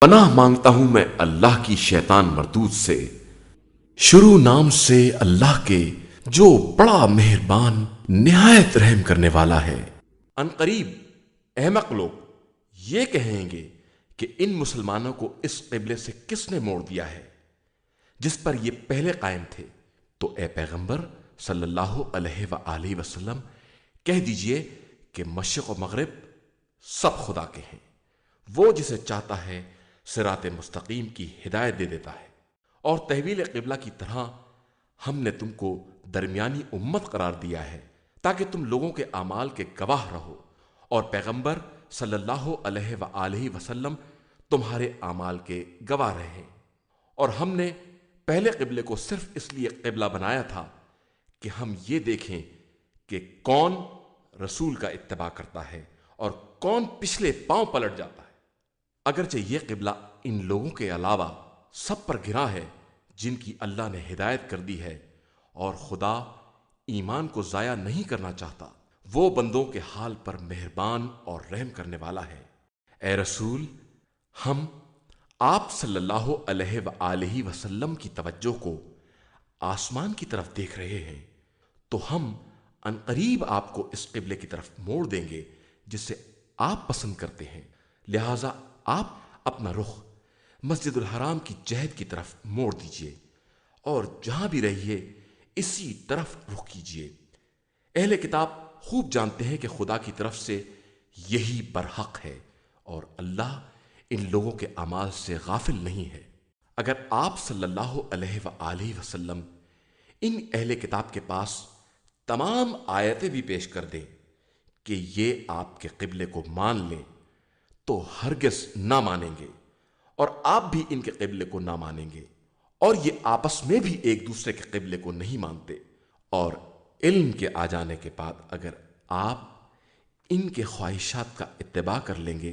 پناہ مانگتا ہوں میں اللہ کی شیطان مردود سے، شروع نام سے اللہ کے جو بڑا مہربان نہایت رحم کرنے والا ہے۔ ان قریب احمق لوگ یہ کہیں گے کہ ان مسلمانوں کو اس قبلے سے کس نے موڑ دیا ہے جس پر یہ پہلے قائم تھے؟ تو اے پیغمبر صلی اللہ علیہ وآلہ وسلم کہہ دیجئے کہ مشرق و مغرب سب خدا کے ہیں، وہ جسے چاہتا ہے صراط مستقیم کی ہدایت دے دیتا ہے۔ اور تحویل قبلہ کی طرح ہم نے تم کو درمیانی امت قرار دیا ہے تاکہ تم لوگوں کے اعمال کے گواہ رہو، اور پیغمبر صلی اللہ علیہ وآلہ وسلم تمہارے اعمال کے گواہ رہے۔ اور ہم نے پہلے قبلے کو صرف اس لیے قبلہ بنایا تھا کہ ہم یہ دیکھیں کہ کون رسول کا اتباع کرتا ہے اور کون پچھلے پاؤں پلٹ جاتا ہے۔ اگرچہ یہ قبلہ ان لوگوں کے علاوہ سب پر گرا ہے جن کی اللہ نے ہدایت کر دی ہے، اور خدا ایمان کو ضائع نہیں کرنا چاہتا، وہ بندوں کے حال پر مہربان اور رحم کرنے والا ہے۔ اے رسول، ہم آپ صلی اللہ علیہ وآلہ وسلم کی توجہ کو آسمان کی طرف دیکھ رہے ہیں تو ہم عنقریب آپ کو اس قبلے کی طرف موڑ دیں گے جسے آپ پسند کرتے ہیں، لہذا آپ اپنا رخ مسجد الحرام کی جہت کی طرف موڑ دیجئے اور جہاں بھی رہیے اسی طرف رخ کیجئے۔ اہل کتاب خوب جانتے ہیں کہ خدا کی طرف سے یہی برحق ہے، اور اللہ ان لوگوں کے اعمال سے غافل نہیں ہے۔ اگر آپ صلی اللہ علیہ وآلہ وسلم ان اہل کتاب کے پاس تمام آیتیں بھی پیش کر دیں کہ یہ آپ کے قبلے کو مان لیں تو ہرگز نہ مانیں گے، اور آپ بھی ان کے قبلے کو نہ مانیں گے، اور یہ آپس میں بھی ایک دوسرے کے قبلے کو نہیں مانتے۔ اور علم کے آ جانے کے بعد اگر آپ ان کے خواہشات کا اتباع کر لیں گے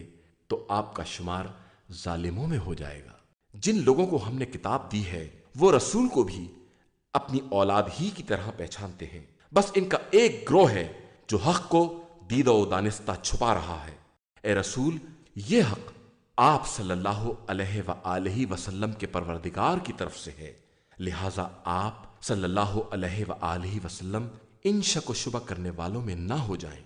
تو آپ کا شمار ظالموں میں ہو جائے گا۔ جن لوگوں کو ہم نے کتاب دی ہے وہ رسول کو بھی اپنی اولاد ہی کی طرح پہچانتے ہیں، بس ان کا ایک گروہ ہے جو حق کو دیدہ و دانستہ چھپا رہا ہے۔ اے رسول، یہ حق آپ صلی اللہ علیہ وآلہ وسلم کے پروردگار کی طرف سے ہے، لہذا آپ صلی اللہ علیہ وآلہ وسلم ان شک و شبہ کرنے والوں میں نہ ہو جائیں۔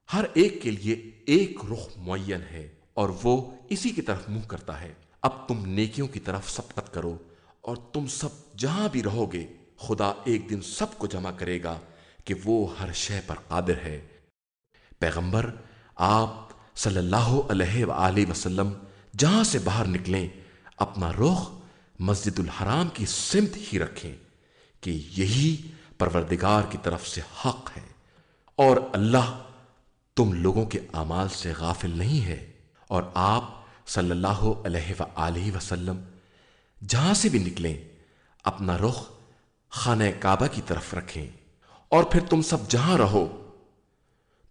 ہر ایک کے لیے ایک رخ معین ہے اور وہ اسی کی طرف منہ کرتا ہے۔ اب تم نیکیوں کی طرف سبقت کرو، اور تم سب جہاں بھی رہو گے خدا ایک دن سب کو جمع کرے گا کہ وہ ہر شے پر قادر ہے۔ پیغمبر آپ صلی اللہ علیہ وآلہ وسلم جہاں سے باہر نکلیں اپنا رخ مسجد الحرام کی سمت ہی رکھیں کہ یہی پروردگار کی طرف سے حق ہے، اور اللہ تم لوگوں کے اعمال سے غافل نہیں ہے۔ اور آپ صلی اللہ علیہ وآلہ وسلم جہاں سے بھی نکلیں اپنا رخ خانہ کعبہ کی طرف رکھیں، اور پھر تم سب جہاں رہو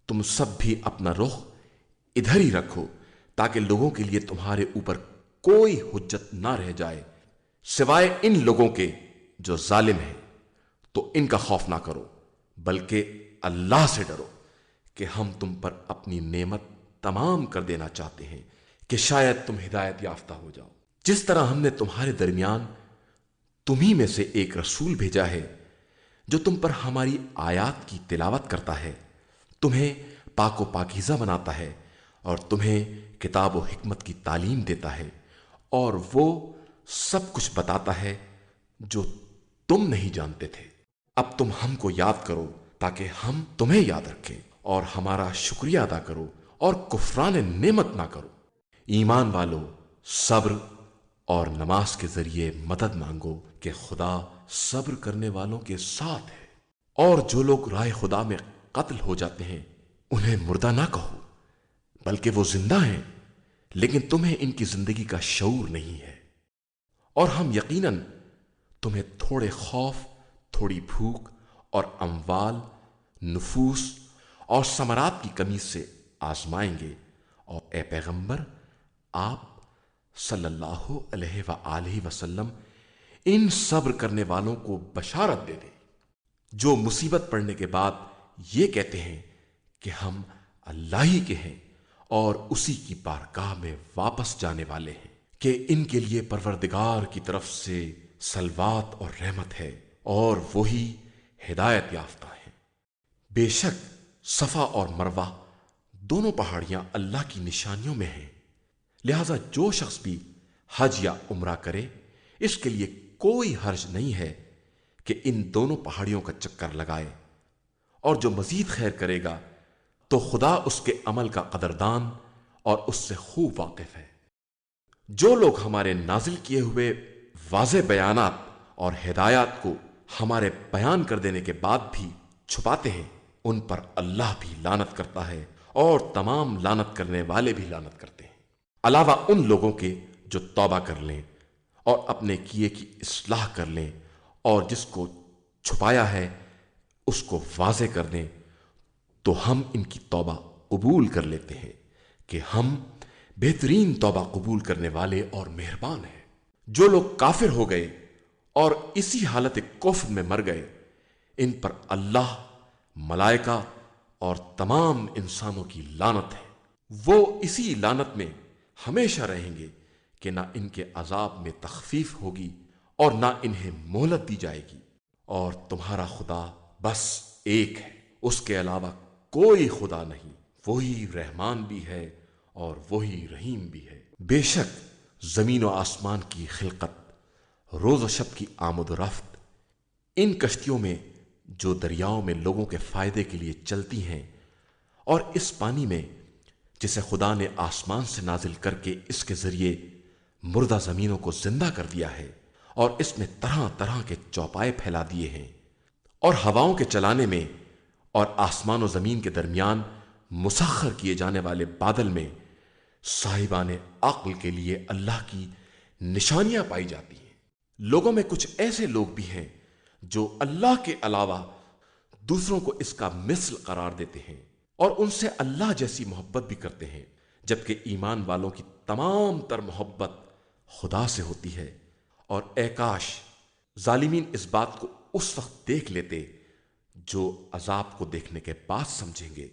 تم سب بھی اپنا رخ ادھر ہی رکھو تاکہ لوگوں کے لیے تمہارے اوپر کوئی حجت نہ رہ جائے سوائے ان لوگوں کے جو ظالم ہیں۔ تو ان کا خوف نہ کرو بلکہ اللہ سے ڈرو کہ ہم تم پر اپنی نعمت تمام کر دینا چاہتے ہیں کہ شاید تم ہدایت یافتہ ہو جاؤ۔ جس طرح ہم نے تمہارے درمیان تمہیں میں سے ایک رسول بھیجا ہے جو تم پر ہماری آیات کی تلاوت کرتا ہے، تمہیں پاک و پاکیزہ بناتا ہے، اور تمہیں کتاب و حکمت کی تعلیم دیتا ہے، اور وہ سب کچھ بتاتا ہے جو تم نہیں جانتے تھے۔ اب تم ہم کو یاد کرو تاکہ ہم تمہیں یاد رکھیں، اور ہمارا شکریہ ادا کرو اور کفران نعمت نہ کرو۔ ایمان والو، صبر اور نماز کے ذریعے مدد مانگو کہ خدا صبر کرنے والوں کے ساتھ ہے۔ اور جو لوگ راہ خدا میں قتل ہو جاتے ہیں انہیں مردہ نہ کہو بلکہ وہ زندہ ہیں، لیکن تمہیں ان کی زندگی کا شعور نہیں ہے۔ اور ہم یقیناً تمہیں تھوڑے خوف، تھوڑی بھوک اور اموال، نفوس اور ثمرات کی کمی سے آزمائیں گے، اور اے پیغمبر آپ صلی اللہ علیہ وآلہ وسلم ان صبر کرنے والوں کو بشارت دے دیں جو مصیبت پڑنے کے بعد یہ کہتے ہیں کہ ہم اللہ ہی کے ہیں اور اسی کی بارگاہ میں واپس جانے والے ہیں۔ کہ ان کے لیے پروردگار کی طرف سے صلوات اور رحمت ہے اور وہی ہدایت یافتہ ہیں۔ بے شک صفا اور مروہ دونوں پہاڑیاں اللہ کی نشانیوں میں ہیں، لہذا جو شخص بھی حج یا عمرہ کرے اس کے لیے کوئی حرج نہیں ہے کہ ان دونوں پہاڑیوں کا چکر لگائے، اور جو مزید خیر کرے گا تو خدا اس کے عمل کا قدردان اور اس سے خوب واقف ہے۔ جو لوگ ہمارے نازل کیے ہوئے واضح بیانات اور ہدایات کو ہمارے بیان کر دینے کے بعد بھی چھپاتے ہیں ان پر اللہ بھی لعنت کرتا ہے اور تمام لعنت کرنے والے بھی لعنت کرتے ہیں، علاوہ ان لوگوں کے جو توبہ کر لیں اور اپنے کیے کی اصلاح کر لیں اور جس کو چھپایا ہے اس کو واضح کر دیں، تو ہم ان کی توبہ قبول کر لیتے ہیں کہ ہم بہترین توبہ قبول کرنے والے اور مہربان ہیں۔ جو لوگ کافر ہو گئے اور اسی حالت کفر میں مر گئے ان پر اللہ، ملائکہ اور تمام انسانوں کی لعنت ہے، وہ اسی لعنت میں ہمیشہ رہیں گے کہ نہ ان کے عذاب میں تخفیف ہوگی اور نہ انہیں مہلت دی جائے گی، اور تمہارا خدا بس ایک ہے، اس کے علاوہ کوئی خدا نہیں، وہی رحمان بھی ہے اور وہی رحیم بھی ہے۔ بے شک زمین و آسمان کی خلقت، روز و شب کی آمد و رفت، ان کشتیوں میں جو دریاؤں میں لوگوں کے فائدے کے لیے چلتی ہیں، اور اس پانی میں جسے خدا نے آسمان سے نازل کر کے اس کے ذریعے مردہ زمینوں کو زندہ کر دیا ہے اور اس میں طرح طرح کے چوپائے پھیلا دیے ہیں، اور ہواؤں کے چلانے میں اور آسمان و زمین کے درمیان مسخر کیے جانے والے بادل میں صاحبان عقل کے لیے اللہ کی نشانیاں پائی جاتی ہیں۔ لوگوں میں کچھ ایسے لوگ بھی ہیں جو اللہ کے علاوہ دوسروں کو اس کا مثل قرار دیتے ہیں اور ان سے اللہ جیسی محبت بھی کرتے ہیں، جبکہ ایمان والوں کی تمام تر محبت خدا سے ہوتی ہے۔ اور اے کاش ظالمین اس بات کو اس وقت دیکھ لیتے جو عذاب کو دیکھنے کے بعد سمجھیں گے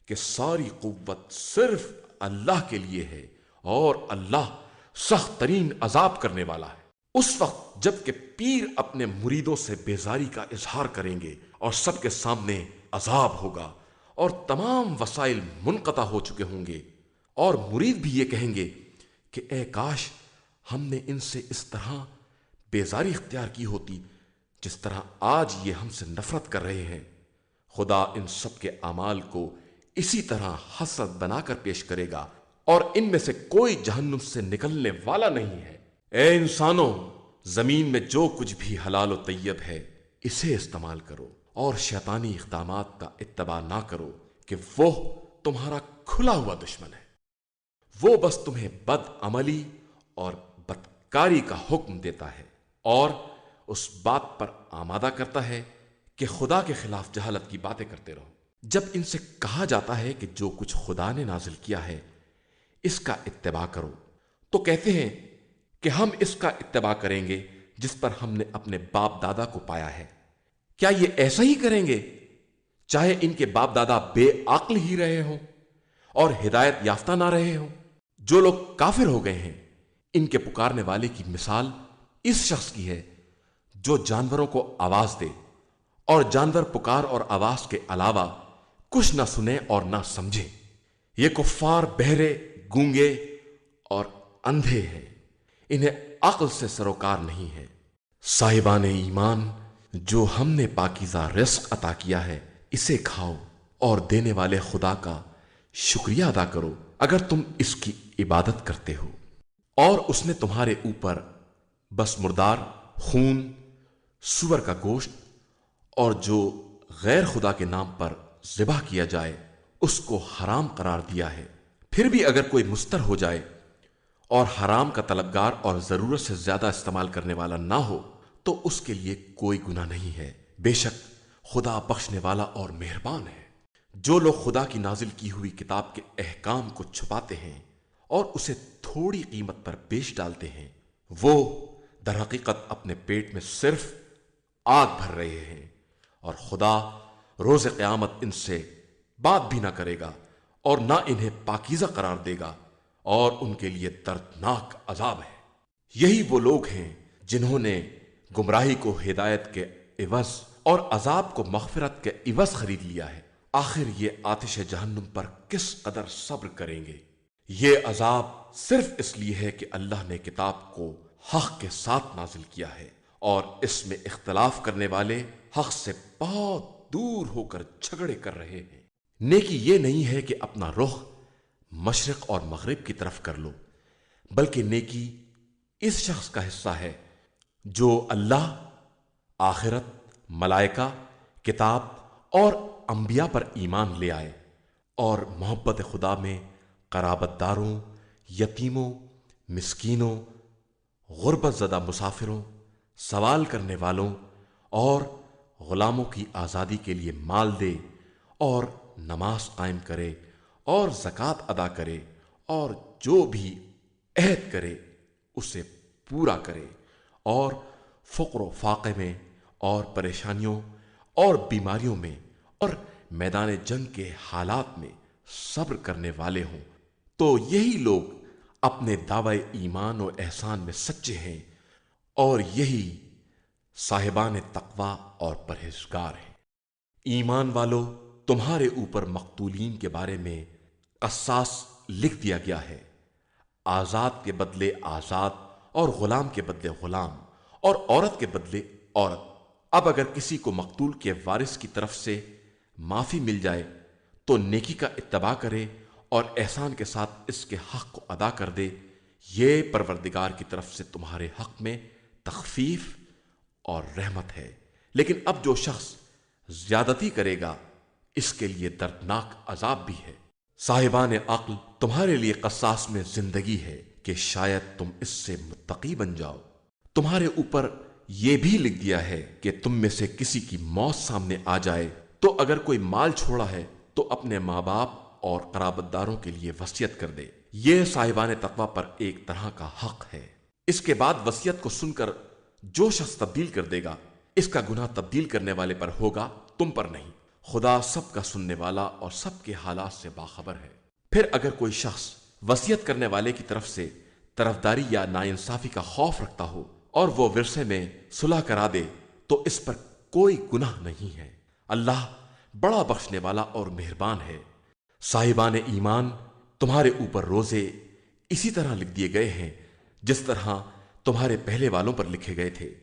کہ ساری قوت صرف اللہ کے لیے ہے اور اللہ سخت ترین عذاب کرنے والا ہے۔ اس وقت جب کہ پیر اپنے مریدوں سے بیزاری کا اظہار کریں گے اور سب کے سامنے عذاب ہوگا اور تمام وسائل منقطع ہو چکے ہوں گے، اور مرید بھی یہ کہیں گے کہ اے کاش ہم نے ان سے اس طرح بیزاری اختیار کی ہوتی جس طرح آج یہ ہم سے نفرت کر رہے ہیں۔ خدا ان سب کے اعمال کو اسی طرح حسرت بنا کر پیش کرے گا اور ان میں سے کوئی جہنم سے نکلنے والا نہیں ہے۔ اے انسانوں، زمین میں جو کچھ بھی حلال و طیب ہے اسے استعمال کرو اور شیطانی اقدامات کا اتباع نہ کرو کہ وہ تمہارا کھلا ہوا دشمن ہے۔ وہ بس تمہیں بد عملی اور بدکاری کا حکم دیتا ہے اور اس بات پر آمادہ کرتا ہے کہ خدا کے خلاف جہالت کی باتیں کرتے رہو۔ جب ان سے کہا جاتا ہے کہ جو کچھ خدا نے نازل کیا ہے اس کا اتباع کرو، تو کہتے ہیں کہ ہم اس کا اتباع کریں گے جس پر ہم نے اپنے باپ دادا کو پایا ہے۔ کیا یہ ایسا ہی کریں گے چاہے ان کے باپ دادا بے عقل ہی رہے ہوں اور ہدایت یافتہ نہ رہے ہوں؟ جو لوگ کافر ہو گئے ہیں ان کے پکارنے والے کی مثال اس شخص کی ہے جو جانوروں کو آواز دے اور جانور پکار اور آواز کے علاوہ کچھ نہ سنے اور نہ سمجھے۔ یہ کفار بہرے، گونگے اور اندھے ہیں، انہیں عقل سے سروکار نہیں ہے۔ صاحبان ایمان، جو ہم نے پاکیزہ رزق عطا کیا ہے اسے کھاؤ اور دینے والے خدا کا شکریہ ادا کرو اگر تم اس کی عبادت کرتے ہو۔ اور اس نے تمہارے اوپر بس مردار، خون، سور کا گوشت اور جو غیر خدا کے نام پر ذبح کیا جائے اس کو حرام قرار دیا ہے۔ پھر بھی اگر کوئی مستر ہو جائے اور حرام کا طلبگار اور ضرورت سے زیادہ استعمال کرنے والا نہ ہو تو اس کے لیے کوئی گناہ نہیں ہے۔ بے شک خدا بخشنے والا اور مہربان ہے۔ جو لوگ خدا کی نازل کی ہوئی کتاب کے احکام کو چھپاتے ہیں اور اسے تھوڑی قیمت پر بیچ ڈالتے ہیں، وہ در حقیقت اپنے پیٹ میں صرف آگ بھر رہے ہیں، اور خدا روز قیامت ان سے بات بھی نہ کرے گا اور نہ انہیں پاکیزہ قرار دے گا اور ان کے لیے دردناک عذاب ہے۔ یہی وہ لوگ ہیں جنہوں نے گمراہی کو ہدایت کے عوض اور عذاب کو مغفرت کے عوض خرید لیا ہے۔ آخر یہ آتش جہنم پر کس قدر صبر کریں گے؟ یہ عذاب صرف اس لیے ہے کہ اللہ نے کتاب کو حق کے ساتھ نازل کیا ہے اور اس میں اختلاف کرنے والے حق سے بہت دور ہو کر جھگڑے کر رہے ہیں۔ نیکی یہ نہیں ہے کہ اپنا رخ مشرق اور مغرب کی طرف کر لو، بلکہ نیکی اس شخص کا حصہ ہے جو اللہ، آخرت، ملائکہ، کتاب اور انبیاء پر ایمان لے آئے اور محبت خدا میں قرابت داروں، یتیموں، مسکینوں، غربت زدہ مسافروں، سوال کرنے والوں اور غلاموں کی آزادی کے لیے مال دے اور نماز قائم کرے اور زکوٰۃ ادا کرے اور جو بھی عہد کرے اسے پورا کرے اور فقر و فاقے میں اور پریشانیوں اور بیماریوں میں اور میدان جنگ کے حالات میں صبر کرنے والے ہوں، تو یہی لوگ اپنے دعوی ایمان و احسان میں سچے ہیں اور یہی صاحبان تقوی اور پرہیزگار ہیں۔ ایمان والو، تمہارے اوپر مقتولین کے بارے میں قصاص لکھ دیا گیا ہے، آزاد کے بدلے آزاد اور غلام کے بدلے غلام اور عورت کے بدلے عورت۔ اب اگر کسی کو مقتول کے وارث کی طرف سے معافی مل جائے تو نیکی کا اتباع کرے اور احسان کے ساتھ اس کے حق کو ادا کر دے، یہ پروردگار کی طرف سے تمہارے حق میں تخفیف اور رحمت ہے۔ لیکن اب جو شخص زیادتی کرے گا اس کے لیے دردناک عذاب بھی ہے۔ صاحبان عقل، تمہارے لیے قصاص میں زندگی ہے کہ شاید تم اس سے متقی بن جاؤ۔ تمہارے اوپر یہ بھی لکھ دیا ہے کہ تم میں سے کسی کی موت سامنے آ جائے تو اگر کوئی مال چھوڑا ہے تو اپنے ماں باپ اور قرابت داروں کے لیے وصیت کر دے۔ یہ صاحبان تقوی پر ایک طرح کا حق ہے۔ اس کے بعد وصیت کو سن کر جو شخص تبدیل کر دے گا اس کا گناہ تبدیل کرنے والے پر ہوگا، تم پر نہیں۔ خدا سب کا سننے والا اور سب کے حالات سے باخبر ہے۔ پھر اگر کوئی شخص وصیت کرنے والے کی طرف سے طرفداری یا ناانصافی کا خوف رکھتا ہو اور وہ ورثے میں صلح کرا دے تو اس پر کوئی گناہ نہیں ہے۔ اللہ بڑا بخشنے والا اور مہربان ہے۔ صاحبان ایمان، تمہارے اوپر روزے اسی طرح لکھ دیے گئے ہیں جس طرح تمہارے پہلے والوں پر لکھے گئے تھے،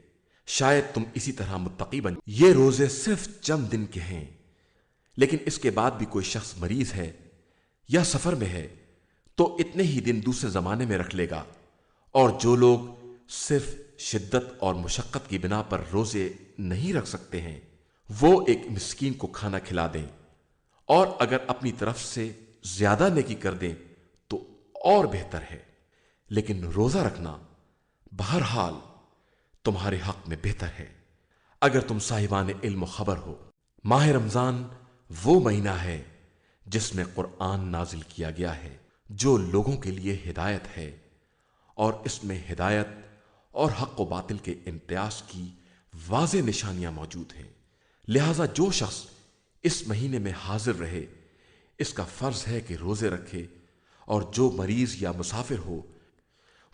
شاید تم اسی طرح متقی بن۔ یہ روزے صرف چند دن کے ہیں، لیکن اس کے بعد بھی کوئی شخص مریض ہے یا سفر میں ہے تو اتنے ہی دن دوسرے زمانے میں رکھ لے گا۔ اور جو لوگ صرف شدت اور مشقت کی بنا پر روزے نہیں رکھ سکتے ہیں وہ ایک مسکین کو کھانا کھلا دیں، اور اگر اپنی طرف سے زیادہ نیکی کر دیں تو اور بہتر ہے، لیکن روزہ رکھنا بہرحال تمہارے حق میں بہتر ہے اگر تم صاحبان علم و خبر ہو۔ ماہ رمضان وہ مہینہ ہے جس میں قرآن نازل کیا گیا ہے جو لوگوں کے لیے ہدایت ہے، اور اس میں ہدایت اور حق و باطل کے امتیاز کی واضح نشانیاں موجود ہیں۔ لہذا جو شخص اس مہینے میں حاضر رہے اس کا فرض ہے کہ روزے رکھے، اور جو مریض یا مسافر ہو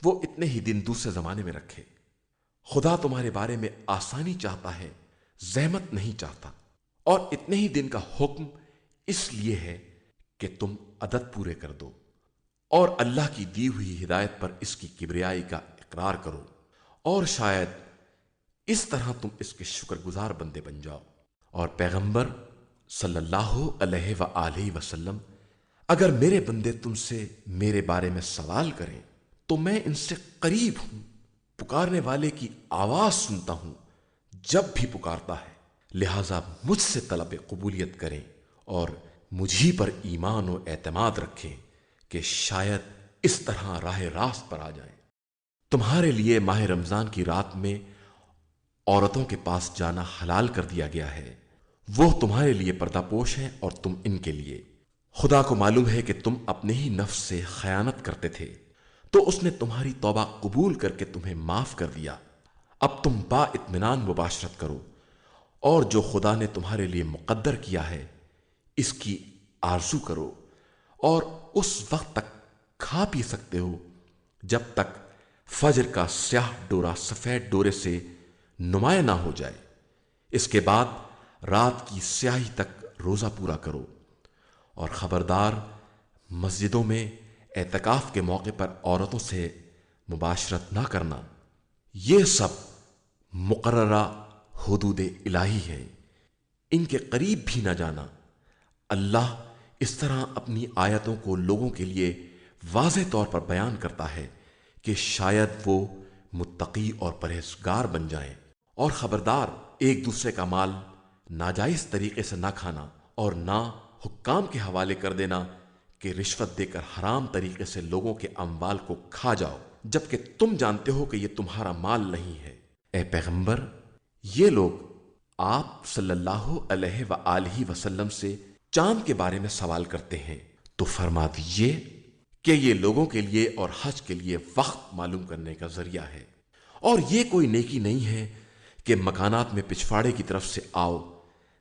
وہ اتنے ہی دن دوسرے زمانے میں رکھے۔ خدا تمہارے بارے میں آسانی چاہتا ہے، زحمت نہیں چاہتا، اور اتنے ہی دن کا حکم اس لیے ہے کہ تم عدد پورے کر دو اور اللہ کی دی ہوئی ہدایت پر اس کی کبریائی کا اقرار کرو، اور شاید اس طرح تم اس کے شکر گزار بندے بن جاؤ۔ اور پیغمبر صلی اللہ علیہ وآلہ وسلم، اگر میرے بندے تم سے میرے بارے میں سوال کریں تو میں ان سے قریب ہوں، پکارنے والے کی آواز سنتا ہوں جب بھی پکارتا ہے، لہذا مجھ سے طلب قبولیت کریں اور مجھی پر ایمان و اعتماد رکھیں کہ شاید اس طرح راہ راست پر آ جائیں۔ تمہارے لیے ماہ رمضان کی رات میں عورتوں کے پاس جانا حلال کر دیا گیا ہے، وہ تمہارے لیے پردہ پوش ہیں اور تم ان کے لیے۔ خدا کو معلوم ہے کہ تم اپنے ہی نفس سے خیانت کرتے تھے تو اس نے تمہاری توبہ قبول کر کے تمہیں معاف کر دیا۔ اب تم با اطمینان مباشرت کرو، اور جو خدا نے تمہارے لیے مقدر کیا ہے اس کی آرزو کرو، اور اس وقت تک کھا پی سکتے ہو جب تک فجر کا سیاہ ڈورا سفید ڈورے سے نمایاں نہ ہو جائے۔ اس کے بعد رات کی سیاہی تک روزہ پورا کرو، اور خبردار مسجدوں میں اعتکاف کے موقع پر عورتوں سے مباشرت نہ کرنا۔ یہ سب مقررہ حدود الہی ہے، ان کے قریب بھی نہ جانا۔ اللہ اس طرح اپنی آیتوں کو لوگوں کے لیے واضح طور پر بیان کرتا ہے کہ شاید وہ متقی اور پرہیزگار بن جائیں۔ اور خبردار، ایک دوسرے کا مال ناجائز طریقے سے نہ کھانا اور نہ حکام کے حوالے کر دینا کہ رشوت دے کر حرام طریقے سے لوگوں کے اموال کو کھا جاؤ، جبکہ تم جانتے ہو کہ یہ تمہارا مال نہیں ہے۔ اے پیغمبر، یہ لوگ آپ صلی اللہ علیہ وآلہ وسلم سے چاند کے بارے میں سوال کرتے ہیں، تو فرما دیجئے کہ یہ لوگوں کے لیے اور حج کے لیے وقت معلوم کرنے کا ذریعہ ہے، اور یہ کوئی نیکی نہیں ہے کہ مکانات میں پچھواڑے کی طرف سے آؤ،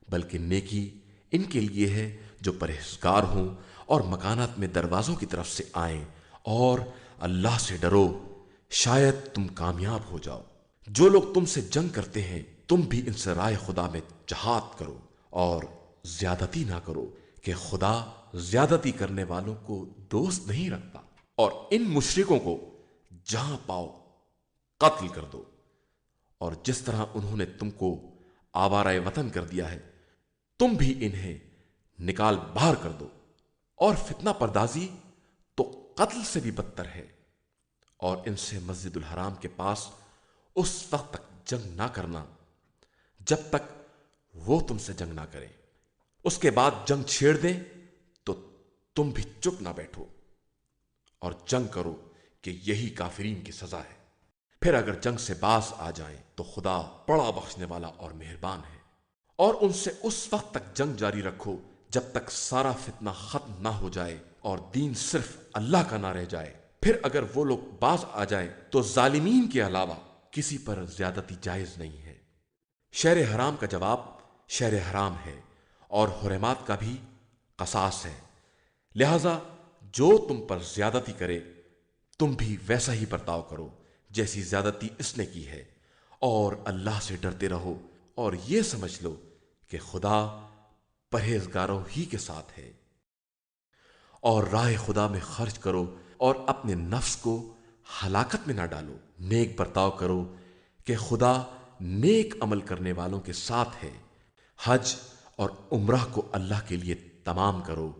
بلکہ نیکی ان کے لیے ہے جو پرہیزگار ہوں اور مکانات میں دروازوں کی طرف سے آئیں، اور اللہ سے ڈرو، شاید تم کامیاب ہو جاؤ۔ جو لوگ تم سے جنگ کرتے ہیں، تم بھی ان سے رائے خدا میں جہاد کرو، اور زیادتی نہ کرو کہ خدا زیادتی کرنے والوں کو دوست نہیں رکھتا۔ اور ان مشرکوں کو جہاں پاؤ قتل کر دو، اور جس طرح انہوں نے تم کو آوارۂ وطن کر دیا ہے، تم بھی انہیں نکال باہر کر دو۔ اور فتنہ پردازی تو قتل سے بھی بدتر ہے، اور ان سے مسجد الحرام کے پاس اس وقت تک جنگ نہ کرنا جب تک وہ تم سے جنگ نہ کریں۔ اس کے بعد جنگ چھیڑ دیں تو تم بھی چپ نہ بیٹھو اور جنگ کرو، کہ یہی کافرین کی سزا ہے۔ پھر اگر جنگ سے باز آ جائیں تو خدا بڑا بخشنے والا اور مہربان ہے۔ اور ان سے اس وقت تک جنگ جاری رکھو جب تک سارا فتنہ ختم نہ ہو جائے اور دین صرف اللہ کا نہ رہ جائے۔ پھر اگر وہ لوگ باز آ جائیں تو ظالمین کے علاوہ کسی پر زیادتی جائز نہیں ہے۔ شہر حرام کا جواب شہر حرام ہے، اور حرمات کا بھی قصاص ہے، لہذا جو تم پر زیادتی کرے تم بھی ویسا ہی برتاؤ کرو جیسی زیادتی اس نے کی ہے، اور اللہ سے ڈرتے رہو، اور یہ سمجھ لو کہ خدا پرہیزگاروں ہی کے ساتھ ہے۔ اور راہ خدا میں خرچ کرو، اور اپنے نفس کو ہلاکت میں نہ ڈالو۔ نیک برتاؤ کرو کہ خدا نیک عمل کرنے والوں کے ساتھ ہے۔ حج اور عمرہ کو اللہ کے لیے تمام کرو۔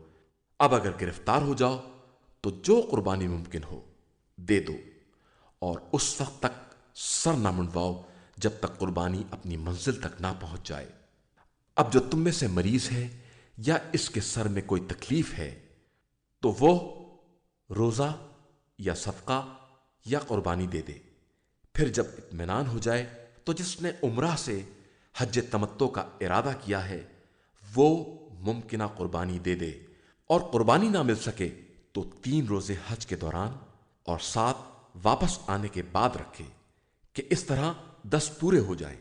اب اگر گرفتار ہو جاؤ تو جو قربانی ممکن ہو دے دو، اور اس وقت تک سر نہ منڈواؤ جب تک قربانی اپنی منزل تک نہ پہنچ جائے۔ اب جو تم میں سے مریض ہے یا اس کے سر میں کوئی تکلیف ہے تو وہ روزہ یا صدقہ یا قربانی دے دے۔ پھر جب اطمینان ہو جائے تو جس نے عمرہ سے حج تمتع کا ارادہ کیا ہے وہ ممکنہ قربانی دے دے، اور قربانی نہ مل سکے تو 3 روزے حج کے دوران اور 7 واپس آنے کے بعد رکھے، کہ اس طرح 10 پورے ہو جائیں۔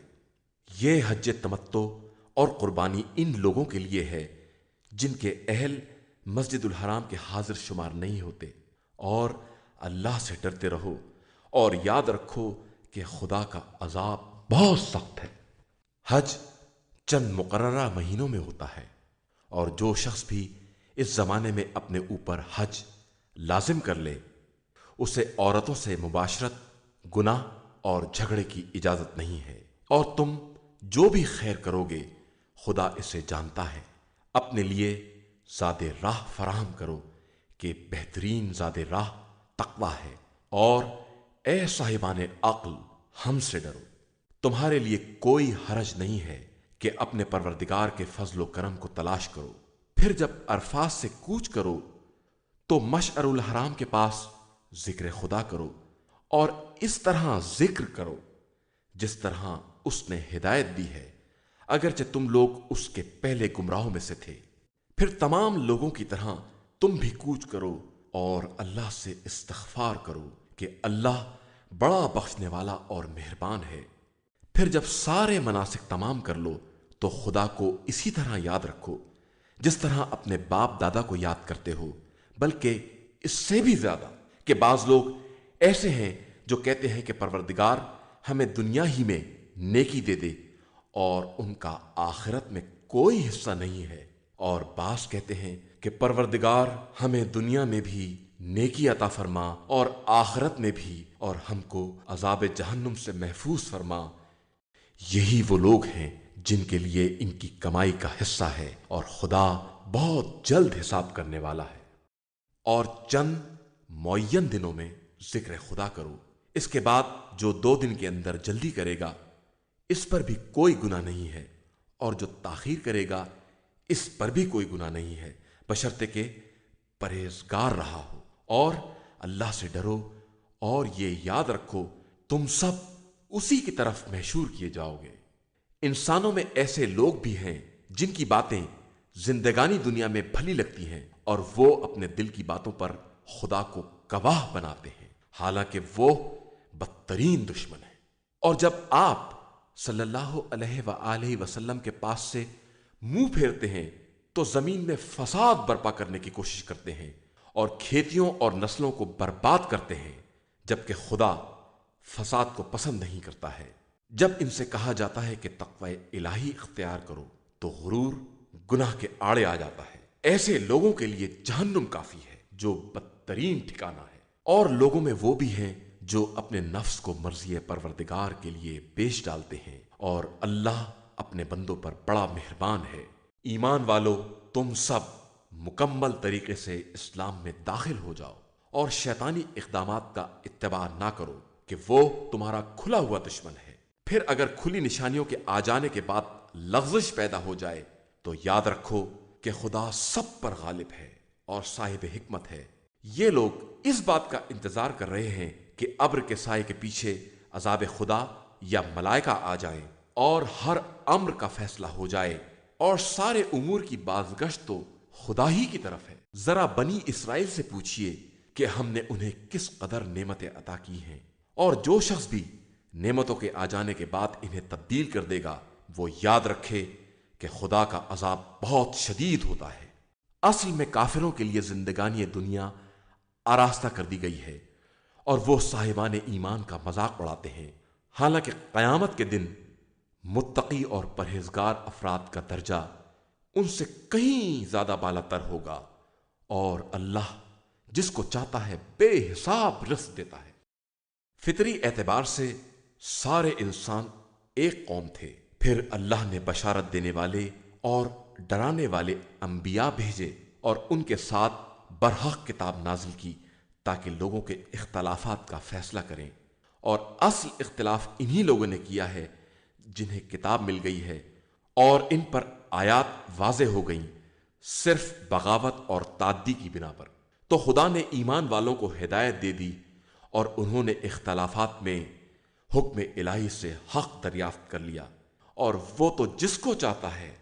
یہ حج تمتع اور قربانی ان لوگوں کے لیے ہے جن کے اہل مسجد الحرام کے حاضر شمار نہیں ہوتے۔ اور اللہ سے ڈرتے رہو، اور یاد رکھو کہ خدا کا عذاب بہت سخت ہے۔ حج چند مقررہ مہینوں میں ہوتا ہے، اور جو شخص بھی اس زمانے میں اپنے اوپر حج لازم کر لے اسے عورتوں سے مباشرت، گناہ اور جھگڑے کی اجازت نہیں ہے۔ اور تم جو بھی خیر کرو گے خدا اسے جانتا ہے۔ اپنے لیے زاد راہ فراہم کرو کہ بہترین زاد راہ تقویٰ ہے، اور اے صاحبان عقل ہم سے ڈرو۔ تمہارے لیے کوئی حرج نہیں ہے کہ اپنے پروردگار کے فضل و کرم کو تلاش کرو۔ پھر جب عرفات سے کوچ کرو تو مشعر الحرام کے پاس ذکر خدا کرو، اور اس طرح ذکر کرو جس طرح اس نے ہدایت دی ہے، اگرچہ تم لوگ اس کے پہلے گمراہوں میں سے تھے۔ پھر تمام لوگوں کی طرح تم بھی کوچ کرو اور اللہ سے استغفار کرو کہ اللہ بڑا بخشنے والا اور مہربان ہے۔ پھر جب سارے مناسک تمام کر لو تو خدا کو اسی طرح یاد رکھو جس طرح اپنے باپ دادا کو یاد کرتے ہو، بلکہ اس سے بھی زیادہ کہ بعض لوگ ایسے ہیں جو کہتے ہیں کہ پروردگار ہمیں دنیا ہی میں نیکی دے دے اور ان کا آخرت میں کوئی حصہ نہیں ہے، اور بعض کہتے ہیں کہ پروردگار ہمیں دنیا میں بھی نیکی عطا فرما اور آخرت میں بھی، اور ہم کو عذاب جہنم سے محفوظ فرما۔ یہی وہ لوگ ہیں جن کے لیے ان کی کمائی کا حصہ ہے، اور خدا بہت جلد حساب کرنے والا ہے۔ اور چند معین دنوں میں ذکر خدا کرو، اس کے بعد جو 2 دن کے اندر جلدی کرے گا اس پر بھی کوئی گناہ نہیں ہے، اور جو تاخیر کرے گا اس پر بھی کوئی گناہ نہیں ہے، بشرطے کہ پرہیزگار رہا ہو۔ اور اللہ سے ڈرو، اور یہ یاد رکھو تم سب اسی کی طرف محشور کیے جاؤ گے۔ انسانوں میں ایسے لوگ بھی ہیں جن کی باتیں زندگانی دنیا میں بھلی لگتی ہیں، اور وہ اپنے دل کی باتوں پر خدا کو گواہ بناتے ہیں، حالانکہ وہ بدترین دشمن ہے۔ اور جب آپ صلی اللہ علیہ وآلہ وسلم کے پاس سے منہ پھیرتے ہیں تو زمین میں فساد برپا کرنے کی کوشش کرتے ہیں اور کھیتیوں اور نسلوں کو برباد کرتے ہیں، جبکہ خدا فساد کو پسند نہیں کرتا ہے۔ جب ان سے کہا جاتا ہے کہ تقوی الہی اختیار کرو تو غرور گناہ کے آڑے آ جاتا ہے۔ ایسے لوگوں کے لیے جہنم کافی ہے جو بدترین ٹھکانہ ہے۔ اور لوگوں میں وہ بھی ہیں جو اپنے نفس کو مرضی پروردگار کے لیے بیچ ڈالتے ہیں، اور اللہ اپنے بندوں پر بڑا مہربان ہے۔ ایمان والو، تم سب مکمل طریقے سے اسلام میں داخل ہو جاؤ اور شیطانی اقدامات کا اتباع نہ کرو کہ وہ تمہارا کھلا ہوا دشمن ہے۔ پھر اگر کھلی نشانیوں کے آ جانے کے بعد لغزش پیدا ہو جائے تو یاد رکھو کہ خدا سب پر غالب ہے اور صاحب حکمت ہے۔ یہ لوگ اس بات کا انتظار کر رہے ہیں کہ ابر کے سائے کے پیچھے عذاب خدا یا ملائکہ آ جائیں اور ہر امر کا فیصلہ ہو جائے، اور سارے امور کی بازگشت تو خدا ہی کی طرف ہے۔ ذرا بنی اسرائیل سے پوچھئے کہ ہم نے انہیں کس قدر نعمتیں عطا کی ہیں، اور جو شخص بھی نعمتوں کے آ جانے کے بعد انہیں تبدیل کر دے گا وہ یاد رکھے کہ خدا کا عذاب بہت شدید ہوتا ہے۔ اصل میں کافروں کے لیے زندگانی دنیا آراستہ کر دی گئی ہے، اور وہ صاحبان ایمان کا مذاق اڑاتے ہیں، حالانکہ قیامت کے دن متقی اور پرہیزگار افراد کا درجہ ان سے کہیں زیادہ بالا تر ہوگا، اور اللہ جس کو چاہتا ہے بے حساب رزق دیتا ہے۔ فطری اعتبار سے سارے انسان ایک قوم تھے، پھر اللہ نے بشارت دینے والے اور ڈرانے والے انبیاء بھیجے اور ان کے ساتھ برحق کتاب نازل کی تاکہ لوگوں کے اختلافات کا فیصلہ کریں، اور اصل اختلاف انہی لوگوں نے کیا ہے جنہیں کتاب مل گئی ہے اور ان پر آیات واضح ہو گئیں صرف بغاوت اور تعدی کی بنا پر۔ تو خدا نے ایمان والوں کو ہدایت دے دی اور انہوں نے اختلافات میں حکم الہی سے حق دریافت کر لیا، اور وہ تو جس کو چاہتا ہے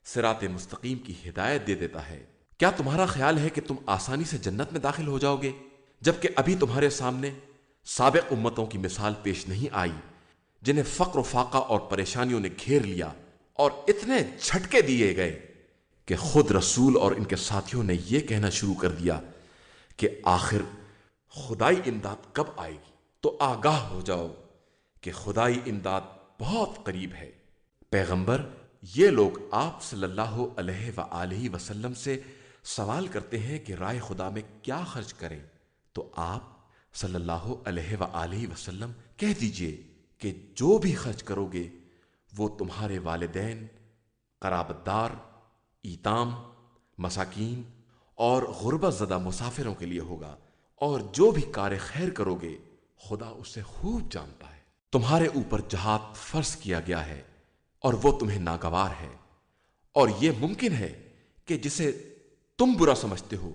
صراط مستقیم کی ہدایت دے دیتا ہے۔ کیا تمہارا خیال ہے کہ تم آسانی سے جنت میں داخل ہو جاؤ گے جبکہ ابھی تمہارے سامنے سابق امتوں کی مثال پیش نہیں آئی جنہیں فقر و فاقہ اور پریشانیوں نے گھیر لیا اور اتنے جھٹکے دیے گئے کہ خود رسول اور ان کے ساتھیوں نے یہ کہنا شروع کر دیا کہ آخر خدائی امداد کب آئے گی؟ تو آگاہ ہو جاؤ کہ خدائی امداد بہت قریب ہے۔ پیغمبر، یہ لوگ آپ صلی اللہ علیہ وآلہ وسلم سے سوال کرتے ہیں کہ رائے خدا میں کیا خرچ کریں، تو آپ صلی اللہ علیہ وآلہ وسلم کہہ دیجئے کہ جو بھی خرچ کرو گے وہ تمہارے والدین، قرابت دار، ایتام، مساکین اور غربت زدہ مسافروں کے لیے ہوگا، اور جو بھی کار خیر کرو گے خدا اسے خوب جانتا ہے۔ تمہارے اوپر جہاد فرض کیا گیا ہے اور وہ تمہیں ناگوار ہے، اور یہ ممکن ہے کہ جسے تم برا سمجھتے ہو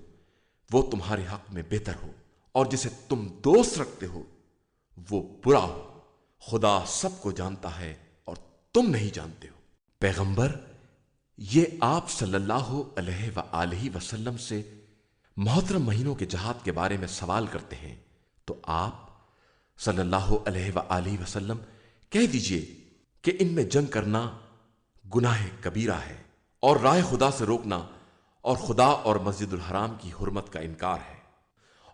وہ تمہارے حق میں بہتر ہو، اور جسے تم دوست رکھتے ہو وہ برا ہو۔ خدا سب کو جانتا ہے اور تم نہیں جانتے ہو۔ پیغمبر، یہ آپ صلی اللہ علیہ وآلہ وسلم سے محترم مہینوں کے جہاد کے بارے میں سوال کرتے ہیں، تو آپ صلی اللہ علیہ وآلہ وسلم کہہ دیجئے کہ ان میں جنگ کرنا گناہ کبیرہ ہے، اور راہ خدا سے روکنا اور خدا اور مسجد الحرام کی حرمت کا انکار ہے،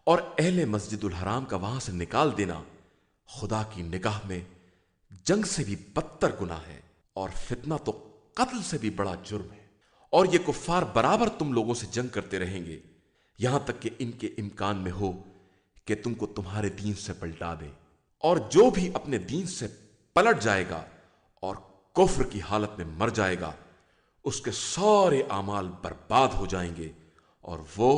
اور اہل مسجد الحرام کا وہاں سے نکال دینا خدا کی نگاہ میں جنگ سے بھی بدتر گناہ ہے، اور فتنہ تو قتل سے بھی بڑا جرم ہے۔ اور یہ کفار برابر تم لوگوں سے جنگ کرتے رہیں گے یہاں تک کہ ان کے امکان میں ہو کہ تم کو تمہارے دین سے پلٹا دے، اور جو بھی اپنے دین سے پلٹ جائے گا اور کفر کی حالت میں مر جائے گا اس کے سارے اعمال برباد ہو جائیں گے اور وہ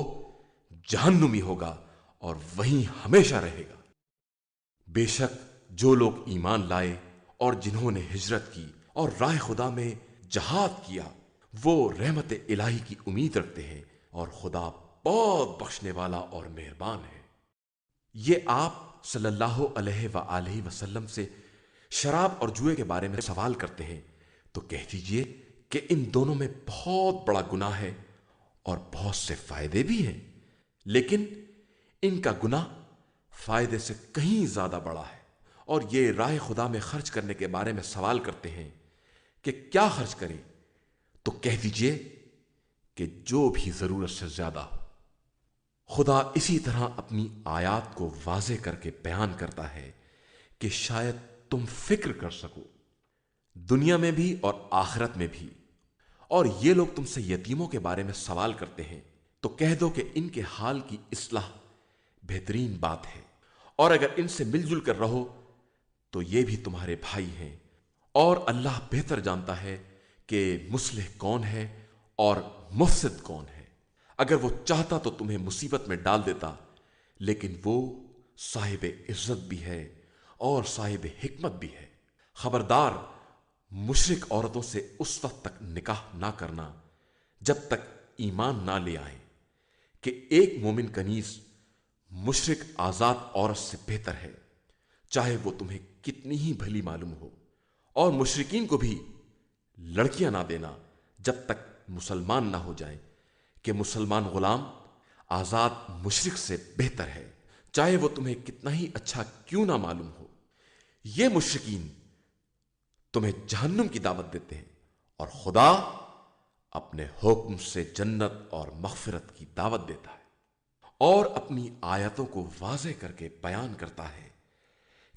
جہنمی ہوگا اور وہیں ہمیشہ رہے گا۔ بے شک جو لوگ ایمان لائے اور جنہوں نے ہجرت کی اور راہ خدا میں جہاد کیا وہ رحمت الہی کی امید رکھتے ہیں، اور خدا بہت بخشنے والا اور مہربان ہے۔ یہ آپ صلی اللہ علیہ وآلہ وسلم سے شراب اور جوئے کے بارے میں سوال کرتے ہیں تو کہہ دیجئے کہ ان دونوں میں بہت بڑا گناہ ہے اور بہت سے فائدے بھی ہیں، لیکن ان کا گناہ فائدے سے کہیں زیادہ بڑا ہے۔ اور یہ راہ خدا میں خرچ کرنے کے بارے میں سوال کرتے ہیں کہ کیا خرچ کریں، تو کہہ دیجئے کہ جو بھی ضرورت سے زیادہ ہو۔ خدا اسی طرح اپنی آیات کو واضح کر کے بیان کرتا ہے کہ شاید تم فکر کر سکو، دنیا میں بھی اور آخرت میں بھی۔ اور یہ لوگ تم سے یتیموں کے بارے میں سوال کرتے ہیں تو کہہ دو کہ ان کے حال کی اصلاح بہترین بات ہے، اور اگر ان سے مل جل کر رہو تو یہ بھی تمہارے بھائی ہیں، اور اللہ بہتر جانتا ہے کہ مصلح کون ہے اور مفسد کون ہے۔ اگر وہ چاہتا تو تمہیں مصیبت میں ڈال دیتا، لیکن وہ صاحب عزت بھی ہے اور صاحب حکمت بھی ہے۔ خبردار، مشرک عورتوں سے اس وقت تک نکاح نہ کرنا جب تک ایمان نہ لے آئیں کہ ایک مومن کنیز مشرک آزاد عورت سے بہتر ہے، چاہے وہ تمہیں کتنی ہی بھلی معلوم ہو۔ اور مشرکین کو بھی لڑکیاں نہ دینا جب تک مسلمان نہ ہو جائیں کہ مسلمان غلام آزاد مشرک سے بہتر ہے، چاہے وہ تمہیں کتنا ہی اچھا کیوں نہ معلوم ہو۔ یہ مشرکین تمہیں جہنم کی دعوت دیتے ہیں اور خدا اپنے حکم سے جنت اور مغفرت کی دعوت دیتا ہے، اور اپنی آیتوں کو واضح کر کے بیان کرتا ہے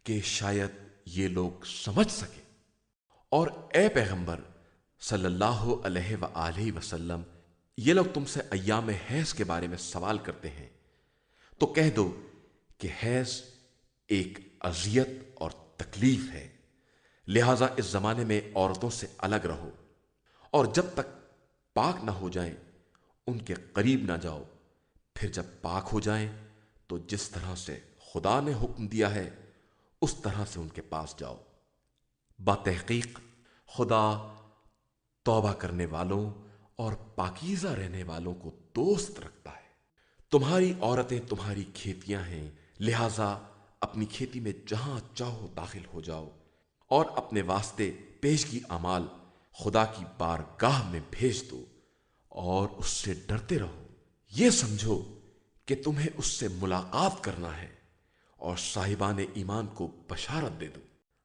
کہ شاید یہ لوگ سمجھ سکیں۔ اور اے پیغمبر صلی اللہ علیہ وآلہ وسلم، یہ لوگ تم سے ایام حیض کے بارے میں سوال کرتے ہیں تو کہہ دو کہ حیض ایک اذیت اور تکلیف ہے، لہذا اس زمانے میں عورتوں سے الگ رہو، اور جب تک پاک نہ ہو جائیں ان کے قریب نہ جاؤ، پھر جب پاک ہو جائیں تو جس طرح سے خدا نے حکم دیا ہے اس طرح سے ان کے پاس جاؤ۔ بتحقیق خدا توبہ کرنے والوں اور پاکیزہ رہنے والوں کو دوست رکھتا ہے۔ تمہاری عورتیں تمہاری کھیتیاں ہیں، لہذا اپنی کھیتی میں جہاں چاہو داخل ہو جاؤ، اور اپنے واسطے پیشگی اعمال خدا کی بارگاہ میں بھیج دو اور اس سے ڈرتے رہو۔ یہ سمجھو کہ تمہیں اس سے ملاقات کرنا ہے، اور صاحبان ایمان کو بشارت دے دو۔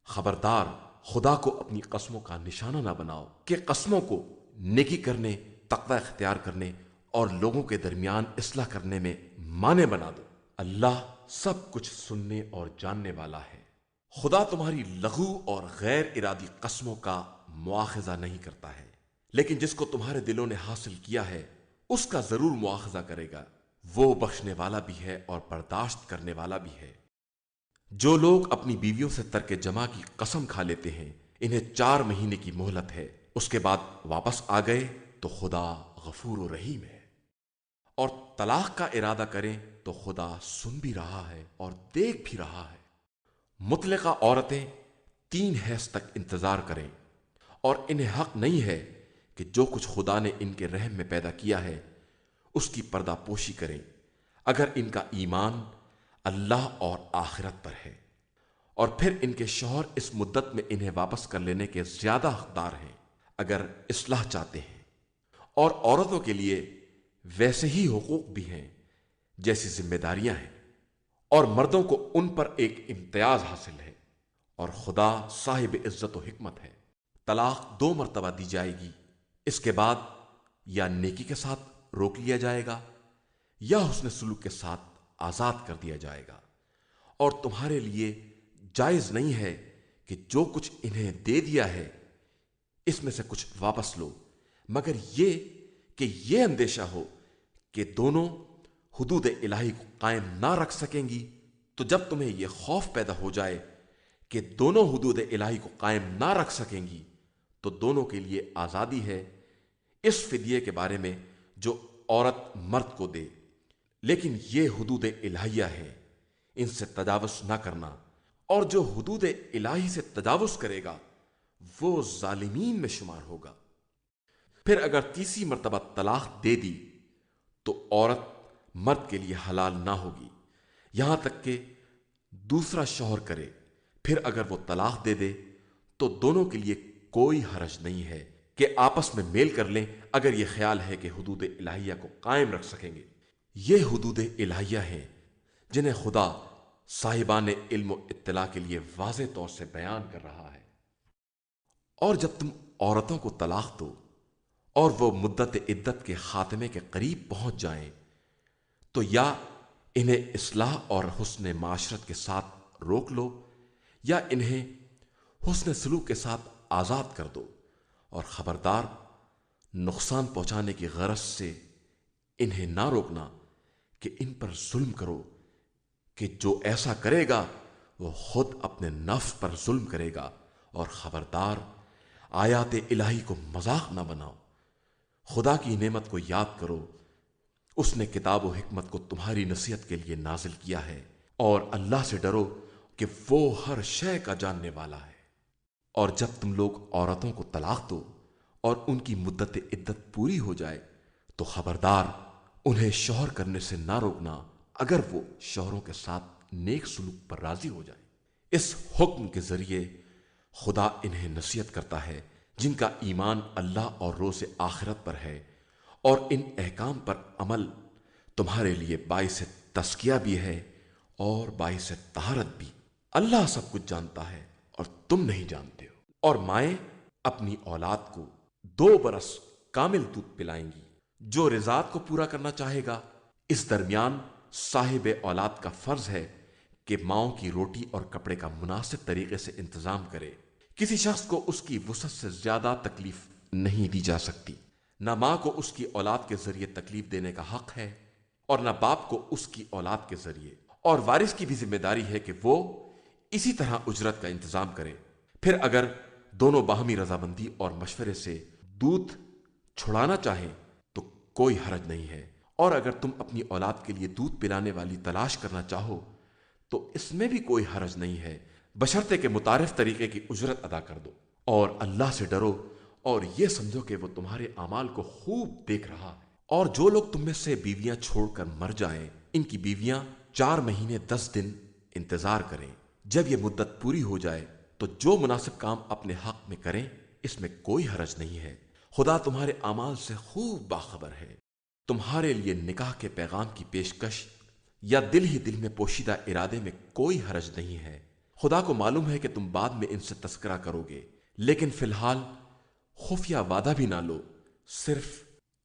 خبردار، خدا کو اپنی قسموں کا نشانہ نہ بناؤ کہ قسموں کو نیکی کرنے، تقوی اختیار کرنے اور لوگوں کے درمیان اصلاح کرنے میں مانے بنا دو۔ اللہ سب کچھ سننے اور جاننے والا ہے۔ خدا تمہاری لغو اور غیر ارادی قسموں کا مواخذہ نہیں کرتا ہے، لیکن جس کو تمہارے دلوں نے حاصل کیا ہے اس کا ضرور مواخذہ کرے گا۔ وہ بخشنے والا بھی ہے اور برداشت کرنے والا بھی ہے۔ جو لوگ اپنی بیویوں سے ترک جماع کی قسم کھا لیتے ہیں انہیں 4 مہینے کی مہلت ہے، اس کے بعد واپس آ گئے تو خدا غفور و رحیم ہے۔ اور طلاق کا ارادہ کریں تو خدا سن بھی رہا ہے اور دیکھ بھی رہا ہے۔ مطلقہ عورتیں 3 حیض تک انتظار کریں، اور انہیں حق نہیں ہے کہ جو کچھ خدا نے ان کے رحم میں پیدا کیا ہے اس کی پردہ پوشی کریں، اگر ان کا ایمان اللہ اور آخرت پر ہے، اور پھر ان کے شوہر اس مدت میں انہیں واپس کر لینے کے زیادہ حقدار ہیں اگر اصلاح چاہتے ہیں۔ اور عورتوں کے لیے ویسے ہی حقوق بھی ہیں جیسی ذمہ داریاں ہیں، اور مردوں کو ان پر ایک امتیاز حاصل ہے، اور خدا صاحب عزت و حکمت ہے۔ طلاق 2 مرتبہ دی جائے گی، اس کے بعد یا نیکی کے ساتھ روک لیا جائے گا یا حسن سلوک کے ساتھ آزاد کر دیا جائے گا، اور تمہارے لیے جائز نہیں ہے کہ جو کچھ انہیں دے دیا ہے اس میں سے کچھ واپس لو، مگر یہ کہ یہ اندیشہ ہو کہ دونوں حدود الہی کو قائم نہ رکھ سکیں گی۔ تو جب تمہیں یہ خوف پیدا ہو جائے کہ دونوں حدود الہی کو قائم نہ رکھ سکیں گی تو دونوں کے لیے آزادی ہے اس فدیے کے بارے میں جو عورت مرد کو دے، لیکن یہ حدود الہیہ ہے، ان سے تجاوز نہ کرنا، اور جو حدود الہی سے تجاوز کرے گا وہ ظالمین میں شمار ہوگا۔ پھر اگر تیسری مرتبہ طلاق دے دی تو عورت مرد کے لیے حلال نہ ہوگی یہاں تک کہ دوسرا شوہر کرے۔ پھر اگر وہ طلاق دے دے تو دونوں کے لیے کوئی حرج نہیں ہے کہ آپس میں میل کر لیں اگر یہ خیال ہے کہ حدود الہیہ کو قائم رکھ سکیں گے۔ یہ حدود الہیہ ہیں جنہیں خدا صاحبان علم و اطلاع کے لیے واضح طور سے بیان کر رہا ہے۔ اور جب تم عورتوں کو طلاق دو اور وہ مدت عدت کے خاتمے کے قریب پہنچ جائیں تو یا انہیں اصلاح اور حسن معاشرت کے ساتھ روک لو یا انہیں حسن سلوک کے ساتھ آزاد کر دو، اور خبردار نقصان پہنچانے کی غرض سے انہیں نہ روکنا کہ ان پر ظلم کرو، کہ جو ایسا کرے گا وہ خود اپنے نفس پر ظلم کرے گا، اور خبردار آیات الہی کو مذاق نہ بناؤ۔ خدا کی نعمت کو یاد کرو، اس نے کتاب و حکمت کو تمہاری نصیحت کے لیے نازل کیا ہے، اور اللہ سے ڈرو کہ وہ ہر شے کا جاننے والا ہے۔ اور جب تم لوگ عورتوں کو طلاق دو اور ان کی مدت عدت پوری ہو جائے تو خبردار انہیں شوہر کرنے سے نہ روکنا اگر وہ شوہروں کے ساتھ نیک سلوک پر راضی ہو جائے۔ اس حکم کے ذریعے خدا انہیں نصیحت کرتا ہے جن کا ایمان اللہ اور روز آخرت پر ہے، اور ان احکام پر عمل تمہارے لیے باعث تزکیہ بھی ہے اور باعث طہارت بھی۔ اللہ سب کچھ جانتا ہے اور تم نہیں جانتے ہو۔ اور مائیں اپنی اولاد کو 2 برس کامل دودھ پلائیں گی۔ جو رضاعت کو پورا کرنا چاہے گا، اس درمیان صاحب اولاد کا فرض ہے کہ ماؤں کی روٹی اور کپڑے کا مناسب طریقے سے انتظام کرے۔ کسی شخص کو اس کی وسعت سے زیادہ تکلیف نہیں دی جا سکتی۔ نہ ماں کو اس کی اولاد کے ذریعے تکلیف دینے کا حق ہے اور نہ باپ کو اس کی اولاد کے ذریعے، اور وارث کی بھی ذمہ داری ہے کہ وہ اسی طرح اجرت کا انتظام کرے۔ پھر اگر دونوں باہمی رضامندی اور مشورے سے دودھ چھڑانا چاہیں تو کوئی حرج نہیں ہے، اور اگر تم اپنی اولاد کے لیے دودھ پلانے والی تلاش کرنا چاہو تو اس میں بھی کوئی حرج نہیں ہے، بشرطے کہ متعارف طریقے کی اجرت ادا کر دو۔ اور اللہ سے ڈرو اور یہ سمجھو کہ وہ تمہارے اعمال کو خوب دیکھ رہا ہے۔ اور جو لوگ تم میں سے بیویاں چھوڑ کر مر جائیں، ان کی بیویاں 4 مہینے 10 دن انتظار کریں۔ جب یہ مدت پوری ہو جائے تو جو مناسب کام اپنے حق میں کریں، اس میں کوئی حرج نہیں ہے۔ خدا تمہارے اعمال سے خوب باخبر ہے۔ تمہارے لیے نکاح کے پیغام کی پیشکش یا دل ہی دل میں پوشیدہ ارادے میں کوئی حرج نہیں ہے۔ خدا کو معلوم ہے کہ تم بعد میں ان سے تذکرہ کرو گے، لیکن فی الحال خفیہ وعدہ بھی نہ لو، صرف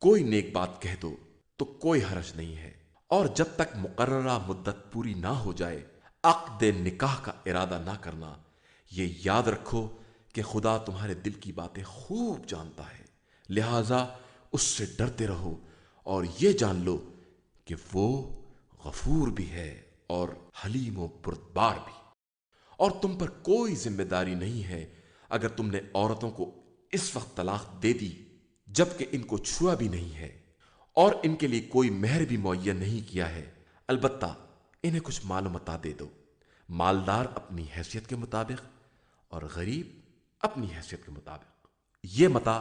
کوئی نیک بات کہہ دو تو کوئی حرج نہیں ہے۔ اور جب تک مقررہ مدت پوری نہ ہو جائے عقد نکاح کا ارادہ نہ کرنا۔ یہ یاد رکھو کہ خدا تمہارے دل کی باتیں خوب جانتا ہے، لہذا اس سے ڈرتے رہو اور یہ جان لو کہ وہ غفور بھی ہے اور حلیم و بردبار بھی۔ اور تم پر کوئی ذمہ داری نہیں ہے اگر تم نے عورتوں کو اس وقت طلاق دے دی جبکہ ان کو چھوا بھی نہیں ہے اور ان کے لیے کوئی مہر بھی معین نہیں کیا ہے، البتہ انہیں کچھ مال و متاع دے دو، مالدار اپنی حیثیت کے مطابق اور غریب اپنی حیثیت کے مطابق۔ یہ متاع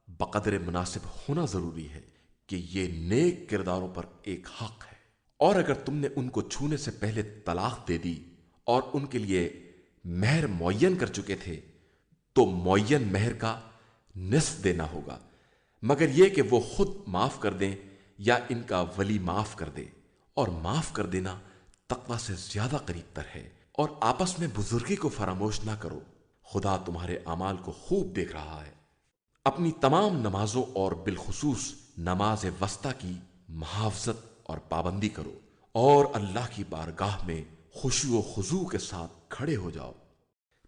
بقدر مناسب ہونا ضروری ہے کہ یہ نیک کرداروں پر ایک حق ہے۔ اور اگر تم نے ان کو چھونے سے پہلے طلاق دے دی اور ان کے لیے مہر معین کر چکے تھے تو معین مہر کا نصف دینا ہوگا، مگر یہ کہ وہ خود معاف کر دیں یا ان کا ولی معاف کر دے، اور معاف کر دینا تقوی سے زیادہ قریب تر ہے۔ اور آپس میں بزرگی کو فراموش نہ کرو، خدا تمہارے اعمال کو خوب دیکھ رہا ہے۔ اپنی تمام نمازوں اور بالخصوص نماز وسطی کی محافظت اور پابندی کرو، اور اللہ کی بارگاہ میں خشوع و خضوع کے ساتھ کھڑے ہو جاؤ۔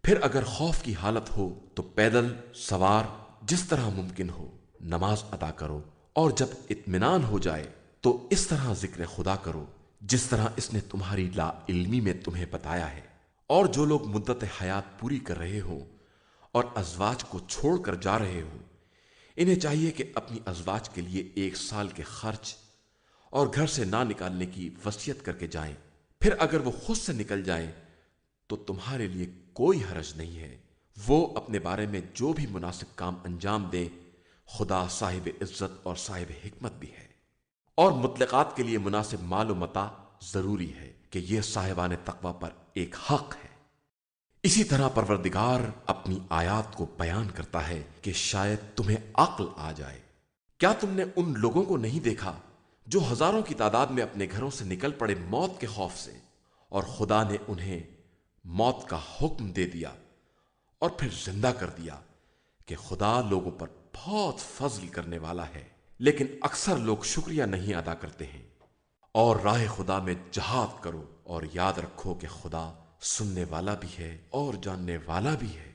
پھر اگر خوف کی حالت ہو تو پیدل سوار جس طرح ممکن ہو نماز ادا کرو، اور جب اطمینان ہو جائے تو اس طرح ذکر خدا کرو جس طرح اس نے تمہاری لا علمی میں تمہیں بتایا ہے۔ اور جو لوگ مدت حیات پوری کر رہے ہوں اور ازواج کو چھوڑ کر جا رہے ہوں، انہیں چاہیے کہ اپنی ازواج کے لیے 1 سال کے خرچ اور گھر سے نہ نکالنے کی وصیت کر کے جائیں۔ پھر اگر وہ خود سے نکل جائیں تو تمہارے لیے کوئی حرج نہیں ہے۔ وہ اپنے بارے میں جو بھی مناسب کام انجام دیں، خدا صاحب عزت اور صاحب حکمت بھی ہے۔ اور مطلقات کے لیے مناسب مال و متاع ضروری ہے کہ یہ صاحبان تقوی پر ایک حق ہے۔ اسی طرح پروردگار اپنی آیات کو بیان کرتا ہے کہ شاید تمہیں عقل آ جائے۔ کیا تم نے ان لوگوں کو نہیں دیکھا جو ہزاروں کی تعداد میں اپنے گھروں سے نکل پڑے موت کے خوف سے، اور خدا نے انہیں موت کا حکم دے دیا اور پھر زندہ کر دیا؟ کہ خدا لوگوں پر بہت فضل کرنے والا ہے، لیکن اکثر لوگ شکریہ نہیں ادا کرتے ہیں۔ اور راہ خدا میں جہاد کرو، اور یاد رکھو کہ خدا سننے والا بھی ہے اور جاننے والا بھی ہے۔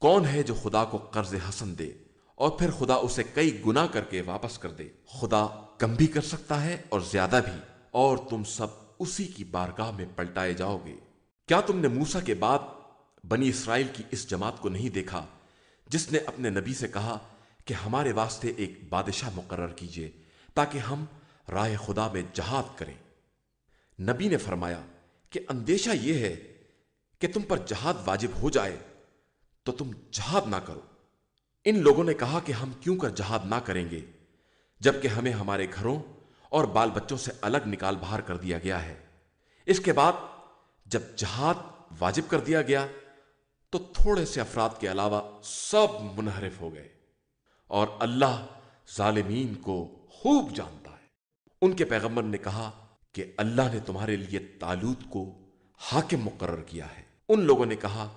کون ہے جو خدا کو قرض حسن دے اور پھر خدا اسے کئی گنا کر کے واپس کر دے؟ خدا کم بھی کر سکتا ہے اور زیادہ بھی، اور تم سب اسی کی بارگاہ میں پلٹائے جاؤ گے۔ کیا تم نے موسیٰ کے بعد بنی اسرائیل کی اس جماعت کو نہیں دیکھا جس نے اپنے نبی سے کہا کہ ہمارے واسطے ایک بادشاہ مقرر کیجئے تاکہ ہم راہ خدا میں جہاد کریں؟ نبی نے فرمایا کہ اندیشہ یہ ہے کہ تم پر جہاد واجب ہو جائے تو تم جہاد نہ کرو۔ ان لوگوں نے کہا کہ ہم کیوں کر جہاد نہ کریں گے جبکہ ہمیں ہمارے گھروں اور بال بچوں سے الگ نکال باہر کر دیا گیا ہے۔ اس کے بعد جب جہاد واجب کر دیا گیا تو تھوڑے سے افراد کے علاوہ سب منحرف ہو گئے، اور اللہ ظالمین کو خوب جانتا ہے۔ ان کے پیغمبر نے کہا کہ اللہ نے تمہارے لیے طالوت کو حاکم مقرر کیا ہے۔ ان لوگوں نے کہا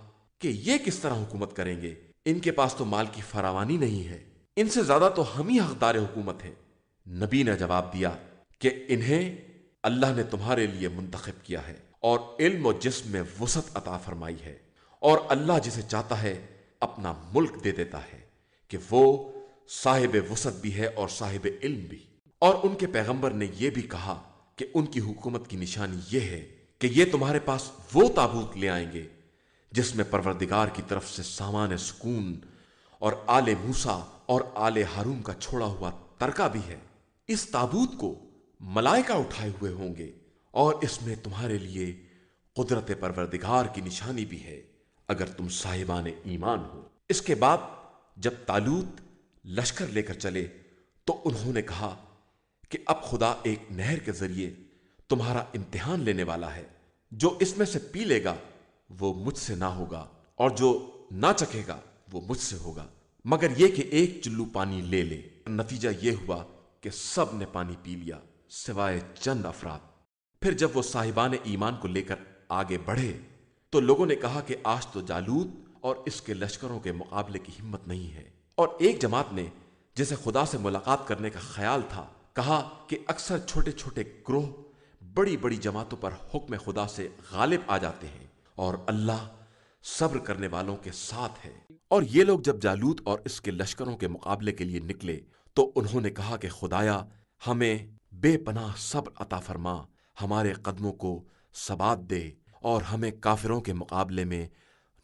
کہ یہ کس طرح حکومت کریں گے، ان کے پاس تو مال کی فراوانی نہیں ہے، ان سے زیادہ تو ہم ہی حقدار حکومت ہے۔ نبی نے جواب دیا کہ انہیں اللہ نے تمہارے لیے منتخب کیا ہے اور علم و جسم میں وسعت عطا فرمائی ہے، اور اللہ جسے چاہتا ہے اپنا ملک دے دیتا ہے کہ وہ صاحب وسعت بھی ہے اور صاحب علم بھی۔ اور ان کے پیغمبر نے یہ بھی کہا کہ ان کی حکومت کی نشانی یہ ہے کہ یہ تمہارے پاس وہ تابوت لے آئیں گے جس میں پروردگار کی طرف سے سامان سکون اور آل موسیٰ اور آل ہارون کا چھوڑا ہوا ترکہ بھی ہے۔ اس تابوت کو ملائکہ اٹھائے ہوئے ہوں گے، اور اس میں تمہارے لیے قدرت پروردگار کی نشانی بھی ہے اگر تم صاحبان ایمان ہو۔ اس کے بعد جب طالوت لشکر لے کر چلے تو انہوں نے کہا کہ اب خدا ایک نہر کے ذریعے تمہارا امتحان لینے والا ہے، جو اس میں سے پی لے گا وہ مجھ سے نہ ہوگا، اور جو نہ چکھے گا وہ مجھ سے ہوگا، مگر یہ کہ ایک چلو پانی لے لے۔ نتیجہ یہ ہوا کہ سب نے پانی پی لیا سوائے چند افراد۔ پھر جب وہ صاحبان ایمان کو لے کر آگے بڑھے تو لوگوں نے کہا کہ آج تو جالوت اور اس کے لشکروں کے مقابلے کی ہمت نہیں ہے۔ اور ایک جماعت نے جسے خدا سے ملاقات کرنے کا خیال تھا کہا کہ اکثر چھوٹے چھوٹے گروہ بڑی بڑی جماعتوں پر حکم خدا سے غالب آ جاتے ہیں، اور اللہ صبر کرنے والوں کے ساتھ ہے۔ اور یہ لوگ جب جالوت اور اس کے لشکروں کے مقابلے کے لیے نکلے تو انہوں نے کہا کہ خدایا ہمیں بے پناہ صبر عطا فرما، ہمارے قدموں کو ثبات دے اور ہمیں کافروں کے مقابلے میں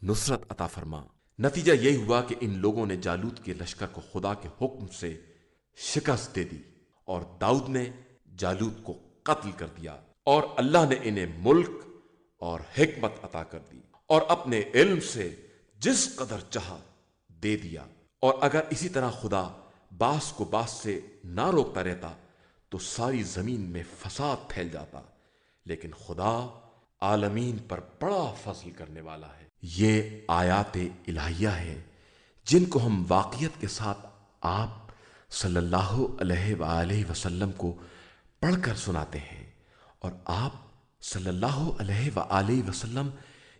نصرت عطا فرما۔ نتیجہ یہ ہوا کہ ان لوگوں نے جالوت کے لشکر کو خدا کے حکم سے شکست دے دی، اور داؤد نے جالوت کو قتل کر دیا، اور اللہ نے انہیں ملک اور حکمت عطا کر دی اور اپنے علم سے جس قدر چاہا دے دیا۔ اور اگر اسی طرح خدا باس کو باس سے نہ روکتا رہتا تو ساری زمین میں فساد پھیل جاتا، لیکن خدا عالمین پر بڑا فضل کرنے والا ہے۔ یہ آیات الہیہ ہے جن کو ہم واقعیت کے ساتھ آپ صلی اللہ علیہ وآلہ وسلم کو پڑھ کر سناتے ہیں، اور آپ صلی اللہ علیہ وآلہ وسلم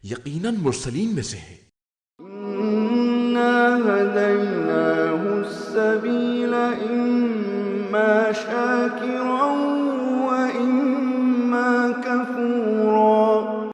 یقیناً مرسلین میں سے ہیں۔ إِنَّا هَدَيْنَاهُ السَّبِيلَ إِمَّا شَاكِرًا